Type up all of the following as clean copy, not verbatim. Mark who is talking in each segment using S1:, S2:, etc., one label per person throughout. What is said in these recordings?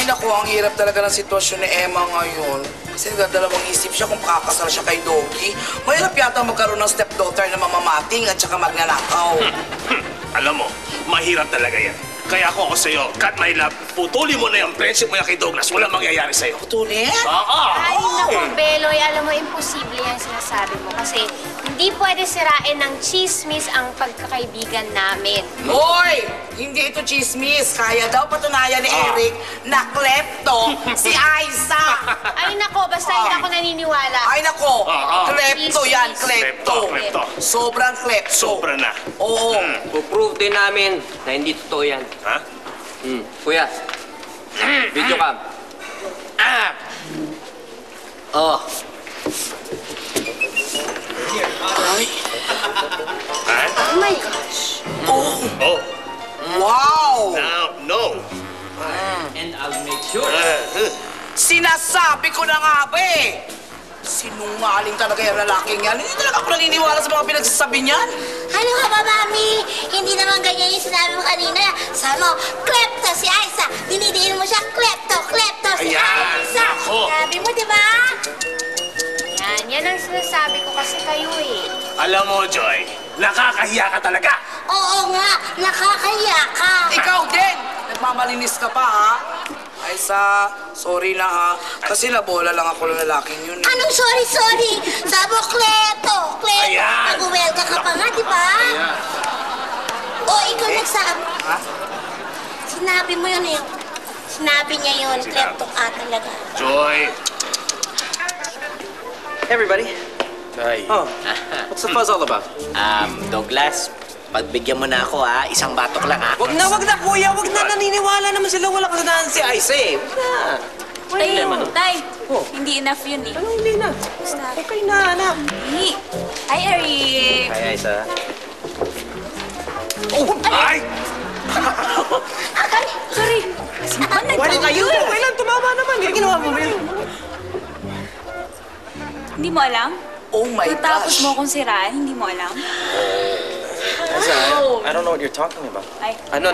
S1: Ay naku, ang hirap talaga ng sitwasyon ni Emma ngayon. Kasi nagdadalawang isip siya kung pakakasal siya kay Doggy. Mahirap yata magkaroon ng stepdaughter na mamamating at saka magnanakaw.
S2: Alam mo, mahirap talaga yan. Kaya ako sa'yo, cut my love, putuli mo na yung friendship mo yan kay Douglas. Walang mangyayari sa'yo.
S1: Putuli?
S2: Oo!
S3: Ay, naku, Beloy, alam mo, imposible yan sinasabi mo. Kasi hindi pwede sirain ng chismis ang pagkakaibigan namin.
S1: Hoy! Hindi ito chismis. Kaya daw patunayan ni Eric na klepto si Aiza.
S3: Ay, nako, basta hindi ako naniniwala.
S1: Ay nako, klepto yan, klepto.
S2: Klepto.
S1: Sobrang klepto.
S2: Sobra na.
S1: Oo.
S4: Puprove din namin na hindi totoo yan.
S2: Ha?
S4: Kuya, video cam. Oh.
S1: Ay.
S2: Ha?
S3: Oh my gosh.
S1: Oh.
S2: Oh.
S1: Wow!
S2: Now, no.
S4: And I'll make sure.
S1: Sinasabi ko na nga ba eh! Sinungaling talaga yung lalaking yan. Hindi talaga ako naniniwala sa mga pinagsasabi niyan.
S5: Ano ka ba, Mami? Hindi naman ganyan yung sinabi mo kanina. Sabi mo, klepto si Aiza. Dinidiin mo siya, klepto si
S2: Ayan,
S5: Aiza.
S2: nako.
S5: Sabi mo, di ba?
S3: Yan ang sinasabi ko kasi kayo eh.
S2: Alam mo, Joy, nakakahiya ka talaga.
S5: Oo nga, nakakahiya ka.
S1: Ikaw din! Nagmamalinis ka pa, ha? Aiza, sorry na, ha? Kasi nabola lang ako ng lalaking yun.
S5: Anong sorry? Sabi mo, klepto.
S2: Ayan.
S5: Nag-welcome ka pa nga, di ba? O, ikaw nagsabi.
S1: Ha?
S5: Sinabi mo yun eh. Sinabi niya yun, klepto ka talaga.
S2: Joy.
S6: Hey, everybody.
S4: Ay.
S6: Oh, what's the fuzz all about?
S4: Douglas, pagbigyan mo na ako, ha? Isang batok lang, ha?
S6: Wag na, kuya. Wag na. Naniniwala naman sila. Wala kasalanan si Aiza, eh. Wag na.
S7: Tay, Tay,
S6: Oh.
S7: hindi enough yun eh.
S6: Ano hindi na? Okay na, anak.
S7: Hindi. Hi, Eric.
S6: Hi, Aiza.
S2: Oh! Ay!
S7: Sorry. Simpan na kayo.
S6: Okay lang, tumama naman. Eh, ginawa mo yun.
S7: Hindi mo alam?
S1: Oh my
S7: Tapos
S1: gosh!
S7: mo akong siraan, hindi mo alam?
S6: Aiza, I don't know what you're talking about.
S7: Ay,
S4: No.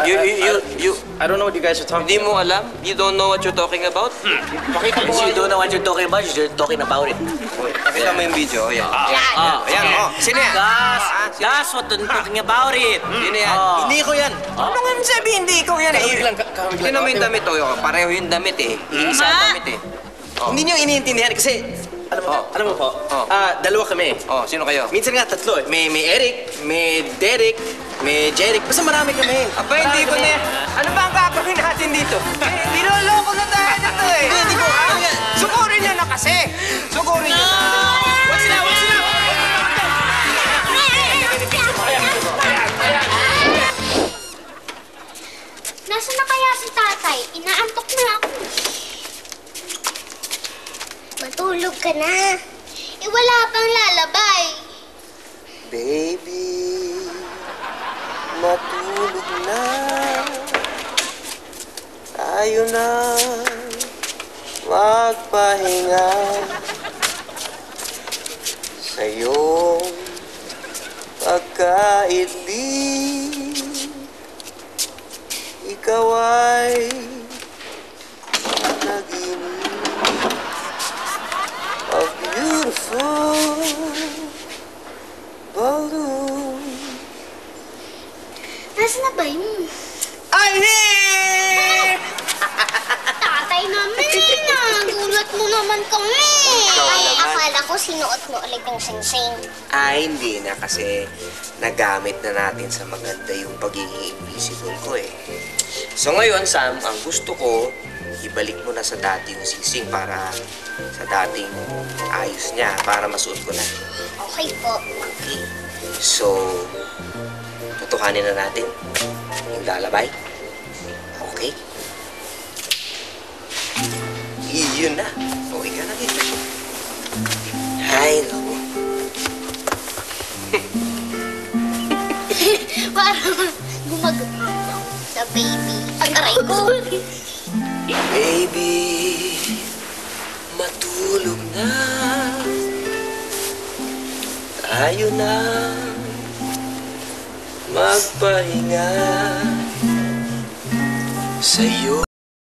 S4: You,
S6: I don't know what you guys are talking
S4: hindi mo alam? You don't know what you're talking about?
S6: Pakita mo
S4: You don't know what you're talking about, you're talking about it.
S6: Pakita mo yung video. Ayan.
S4: Ayan,
S6: oh. Sino yan?
S4: That's what I'm talking about it. Sino yan?
S6: Hindi ko yan. Ano nga sabi, hindi ikaw yan eh.
S4: Sino mo yung damit, oh? Pareho yung damit, eh. Iisa ang damit, eh.
S6: Hindi niyo iniintindihan kasi, alam mo po, dalawa kami.
S4: Oh, sino kayo?
S6: Minsan nga tatlo eh. May Eric, may Derek, may Jeric. Basta marami kami.
S4: Aba, hindi ko na. Ano ba ang gagawin natin dito? Niloloko na tayo dito, eh.
S6: Hindi ko kaya.
S4: Sukurin nyo na kasi. Sukurin nyo na.
S6: Wag sila.
S5: Nasaan na kaya si tatay? Inaantok na ako. Matulog ka na. Wala pang lalabay.
S8: Baby, matulog na. Tayo na magpahinga sa iyong pagkaibig. Ikaw ay naginip. A beautiful balloon.
S5: Nasaan na ba yun? Tatay namin, nagulat mo naman kami. Ay, akala ko sinuot mo ulit yung sing-sing.
S8: Ay, hindi na kasi nagamit na natin sa maganda yung pagiging invisible ko eh. So ngayon, Sam, ang gusto ko, ibalik mo na sa dati yung singsing para sa dating ayos niya, para masuot ko na.
S5: Okay po.
S8: Okay. So, tutuhanin na natin yung lalabay. Okay? Iyon na. Okay ka na dito. Ay, naku.
S5: Parang gumagano sa baby. Aray ko.
S8: Baby, matulog na. Tayo na magpahinga sa'yo.